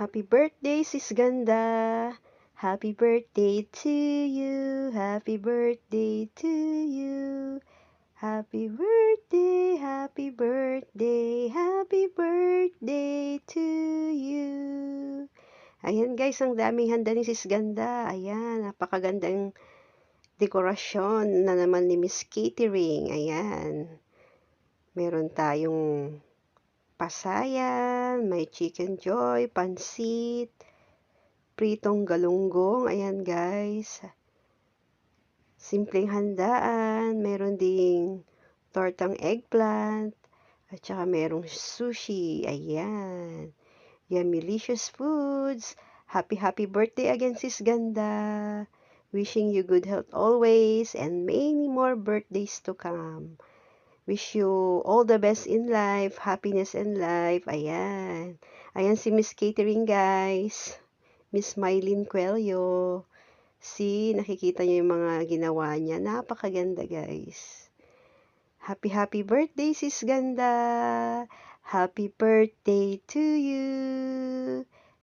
Happy birthday, Sis Ganda. Happy birthday to you. Happy birthday to you. Happy birthday, happy birthday, happy birthday to you. Ayan guys, ang daming handa ni Sis Ganda. Ayan, napakagandang dekorasyon na naman ni Miss Catering. Ayan. Meron tayong pasayan, may chicken joy, pansit, pritong galunggong. Ayan guys. Simpleng handaan. Meron ding tortang eggplant. At saka merong sushi. Ayan. Yummylicious foods. Happy birthday again, Sis Ganda. Wishing you good health always and many more birthdays to come. Wish you all the best in life, happiness in life. Ayan. Ayan si Miss Catering, guys. Miss Mylene Cuello. See, nakikita niyo yung mga ginawa niya. Napakaganda, guys. Happy birthday, Sis Ganda. Happy birthday to you.